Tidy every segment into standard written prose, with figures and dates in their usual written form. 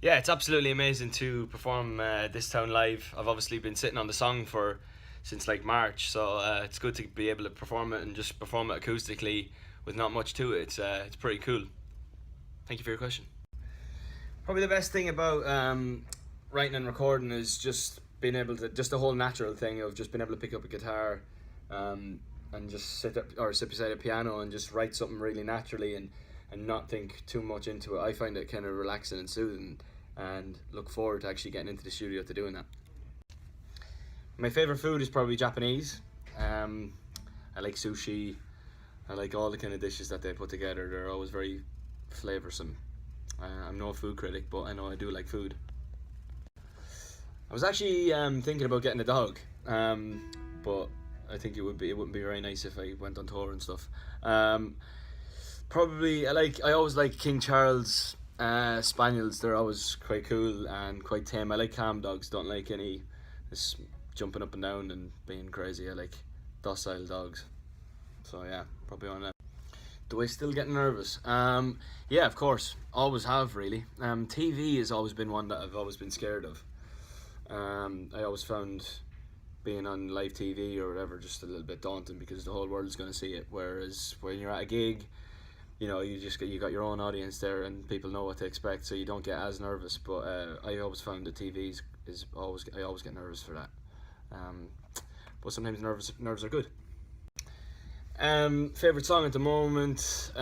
Yeah, it's absolutely amazing to perform this town live. I've obviously been sitting on the song for since like March, so it's good to be able to perform it and just perform it acoustically with not much to it. It's pretty cool. Thank you for your question. Probably the best thing about writing and recording is just being able to just the whole natural thing of just being able to pick up a guitar and just sit beside a piano and just write something really naturally and not think too much into it. I find it kind of relaxing and soothing, and look forward to actually getting into the studio to doing that. My favorite food is probably Japanese. I like sushi. I like all the kind of dishes that they put together. They're always very flavoursome. I'm no food critic, but I know I do like food. I was actually thinking about getting a dog, but I think it wouldn't be very nice if I went on tour and stuff. Probably I always like King Charles spaniels. They're always quite cool and quite tame. I like calm dogs. Don't like any this jumping up and down and being crazy. I like docile dogs. So yeah, probably on that. Do I still get nervous? Yeah, of course. Always have, really. TV has always been one that I've always been scared of. I always found being on live TV or whatever just a little bit daunting because the whole world's going to see it. Whereas when you're at a gig, you got your own audience there and people know what to expect, so you don't get as nervous. But I always found that TV is always I always get nervous for that. But sometimes nerves are good. Favorite song at the moment,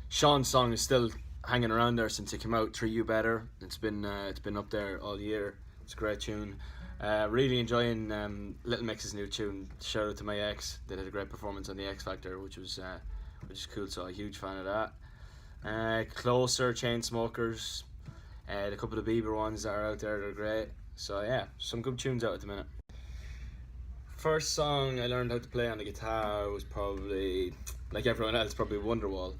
Sean's song is still hanging around there since it came out. Treat You Better. It's been up there all year. It's a great tune. Really enjoying Little Mix's new tune. Shout out to my ex. They did a great performance on the X Factor, which is cool. So a huge fan of that. Closer, Chainsmokers. The couple of Bieber ones that are out there, they're great. So yeah, some good tunes out at the minute. First song I learned how to play on the guitar was probably, like everyone else, probably Wonderwall.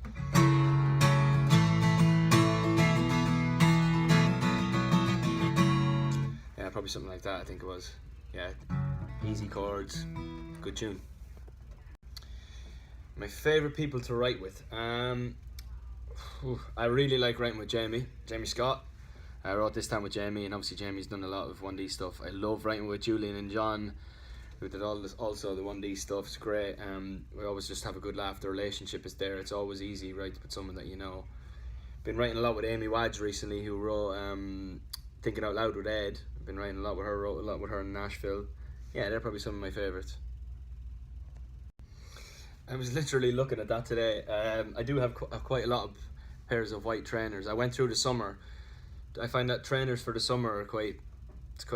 Yeah, probably something like that, I think it was. Yeah, easy chords, good tune. My favourite people to write with. I really like writing with Jamie Scott. I wrote this time with Jamie, and obviously Jamie's done a lot of 1D stuff. I love writing with Julian and John, who did also the 1D stuff. It's great. We always just have a good laugh. The relationship is there. It's always easy, right, with someone that you know. Been writing a lot with Amy Wadge recently, who wrote Thinking Out Loud with Ed. I've been writing a lot with her. Wrote a lot with her in Nashville. Yeah, they're probably some of my favourites. I was literally looking at that today. I do have quite a lot of pairs of white trainers. I went through the summer. I find that trainers for the summer are quite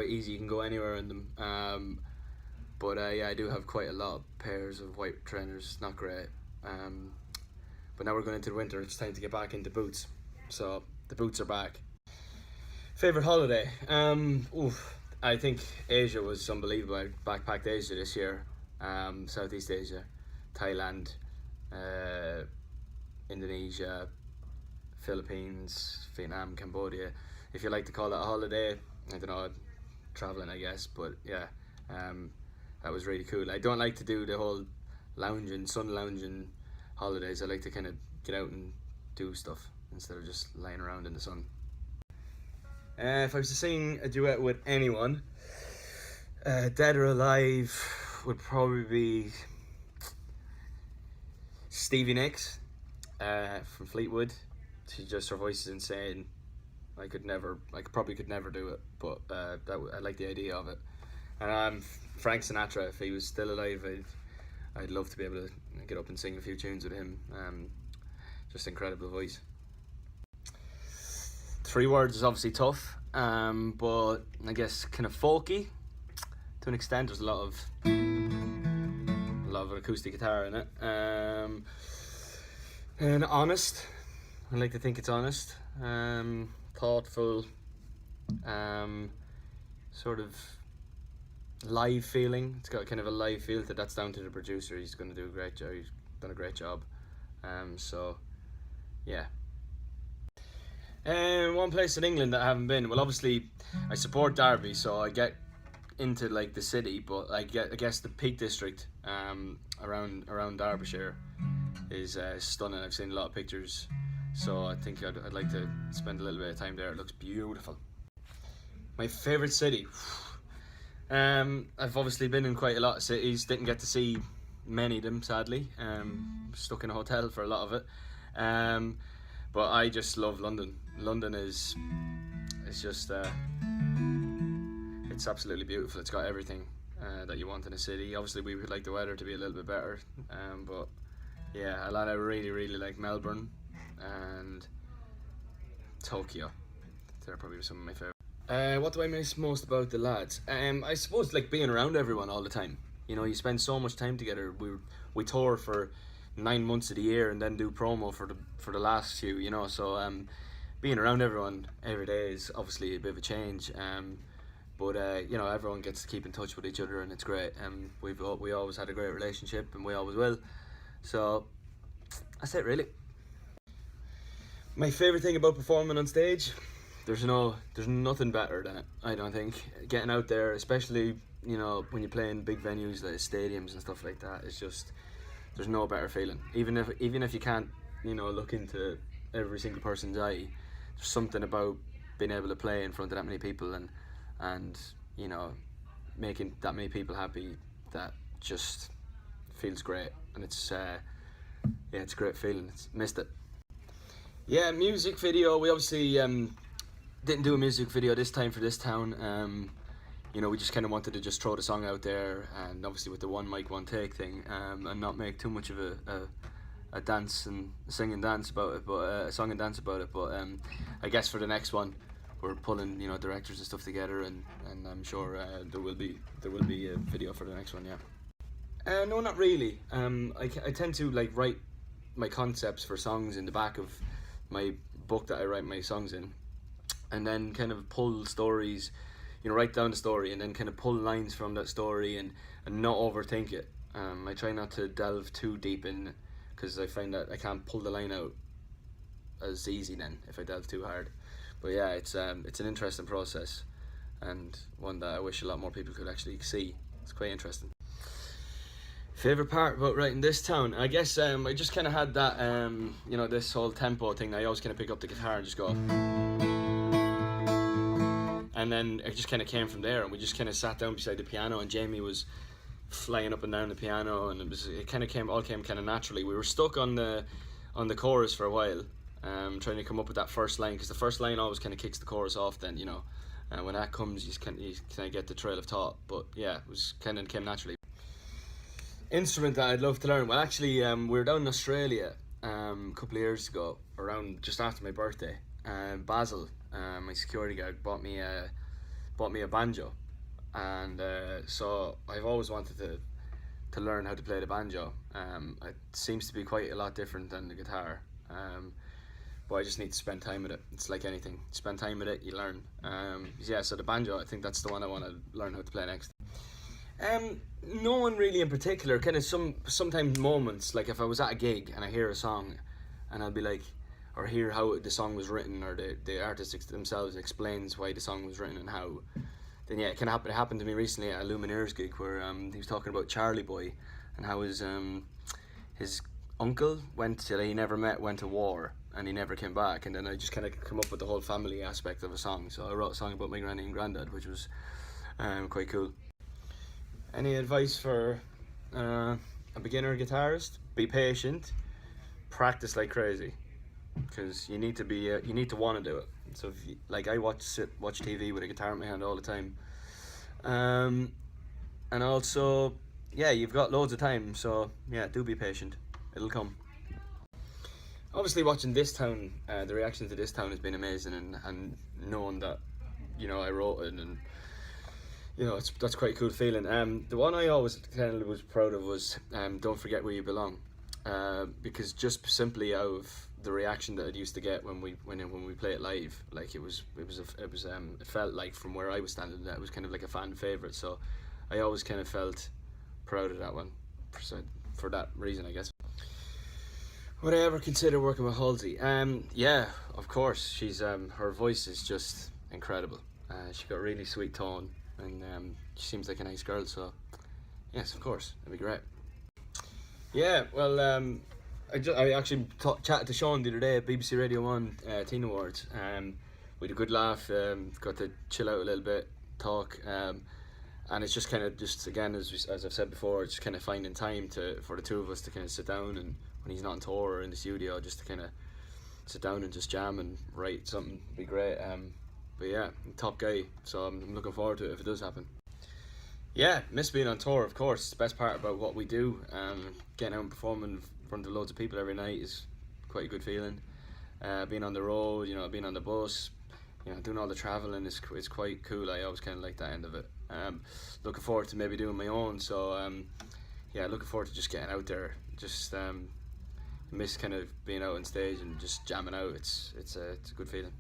easy. You can go anywhere in them. But yeah, I do have quite a lot of pairs of white trainers. Not great. But now we're going into the winter. It's time to get back into boots. So the boots are back. Favorite holiday? I think Asia was unbelievable. I backpacked Asia this year. Southeast Asia, Thailand, Indonesia, Philippines, Vietnam, Cambodia. If you like to call it a holiday, I don't know, traveling I guess. But yeah. That was really cool. I don't like to do the whole sun lounging holidays. I like to kind of get out and do stuff instead of just lying around in the sun. If I was to sing a duet with anyone, dead or alive, would probably be Stevie Nicks from Fleetwood. Her voice is insane. I probably could never do it, but I like the idea of it. And Frank Sinatra, if he was still alive, I'd love to be able to get up and sing a few tunes with him. Just incredible voice. 3 words is obviously tough, but I guess kind of folky to an extent. There's a lot of acoustic guitar in it. And honest. I like to think it's honest. Thoughtful. Sort of live feeling. It's got kind of a live feel to that's down to the producer. He's going to do a great job. He's done a great job. So yeah. One place in England that I haven't been. Well, obviously I support Derby, so I get into like the city, but I guess the Peak District around Derbyshire is stunning. I've seen a lot of pictures So I think I'd like to spend a little bit of time there. It looks beautiful. My favourite city. I've obviously been in quite a lot of cities. Didn't get to see many of them, sadly. Stuck in a hotel for a lot of it. But I just love London. London is just it's absolutely beautiful. It's got everything that you want in a city. Obviously, we would like the weather to be a little bit better. But yeah, I really like Melbourne and Tokyo. They're probably some of my favourite. What do I miss most about the lads? I suppose like being around everyone all the time. You know, you spend so much time together. We tour for 9 months of the year and then do promo for the last few. You know, so being around everyone every day is obviously a bit of a change. But you know, everyone gets to keep in touch with each other and it's great. We always had a great relationship and we always will. So that's it really. My favourite thing about performing on stage, there's nothing better than it. I don't think getting out there, especially you know when you play in big venues like stadiums and stuff like that, it's just there's no better feeling. Even if you can't look into every single person's eye, there's something about being able to play in front of that many people and you know making that many people happy, that just feels great. And it's it's a great feeling. Missed it. Yeah, music video. We obviously didn't do a music video this time for this town. You know, we just kind of wanted to just throw the song out there, and obviously with the one mic, one take thing, and not make too much of a dance and sing and dance about it, but a song and dance about it. But I guess for the next one, we're pulling directors and stuff together, and I'm sure there will be a video for the next one. Yeah. No, not really. I tend to like write my concepts for songs in the back of my book that I write my songs in, and then kind of pull stories, write down the story and then kind of pull lines from that story and not overthink it. I try not to delve too deep in, because I find that I can't pull the line out as easy then if I delve too hard. But yeah, it's an interesting process, and one that I wish a lot more people could actually see. It's quite interesting. Favourite part about writing this town? I guess I just kind of had that, this whole tempo thing. I always kind of pick up the guitar and just go. And then it just kind of came from there, and we just kind of sat down beside the piano, and Jamie was flying up and down the piano, and it kind of came kind of naturally. We were stuck on the chorus for a while, trying to come up with that first line, because the first line always kind of kicks the chorus off. Then when that comes, you kind of get the trail of thought. But yeah, it was kind of came naturally. Instrument that I'd love to learn. Well, actually, we were down in Australia a couple of years ago, around just after my birthday. Basil, my security guard, bought me a banjo, and so I've always wanted to learn how to play the banjo. It seems to be quite a lot different than the guitar, but I just need to spend time with it. It's like anything, spend time with it, you learn. Yeah, so the banjo, I think that's the one I want to learn how to play next. No one really in particular. Kind of sometimes moments, like if I was at a gig and I hear a song, and I'll be like, or hear how the song was written, or the artist themselves explains why the song was written and how. Then yeah, it can happen. It happened to me recently at a Lumineers gig where he was talking about Charlie Boy and how his uncle went to war and he never came back, and then I just kind of come up with the whole family aspect of a song. So I wrote a song about my granny and granddad, which was quite cool. Any advice for a beginner guitarist? Be patient, practice like crazy, because you need to want to do it. So like I watch TV with a guitar in my hand all the time, and also you've got loads of time, so yeah, do be patient, it'll come. Obviously watching this town, the reaction to this town has been amazing, and knowing that I wrote it, and that's quite a cool feeling. The one I always kind of was proud of was "Don't Forget Where You Belong," because just simply out of the reaction that it used to get when we play it live, like it felt like from where I was standing, that it was kind of like a fan favorite. So I always kind of felt proud of that one, for that reason, I guess. Would I ever consider working with Halsey? Yeah, of course. She's her voice is just incredible. She got a really sweet tone, and she seems like a nice girl, so yes, of course, it'd be great. Yeah, well, I actually chatted to Sean the other day at BBC Radio 1 Teen Awards. We had a good laugh, got to chill out a little bit, talk, and it's just kind of just again as I've said before, it's just kind of finding time for the two of us to kind of sit down, and when he's not on tour or in the studio, just to kind of sit down and just jam and write something. Be great. But yeah, top guy. So I'm looking forward to it if it does happen. Yeah, miss being on tour, of course. It's the best part about what we do. Getting out and performing in front of loads of people every night is quite a good feeling. Being on the road, being on the bus, doing all the travelling is quite cool. I always kind of like that end of it. Looking forward to maybe doing my own. So yeah, looking forward to just getting out there. Just miss kind of being out on stage and just jamming out. It's a good feeling.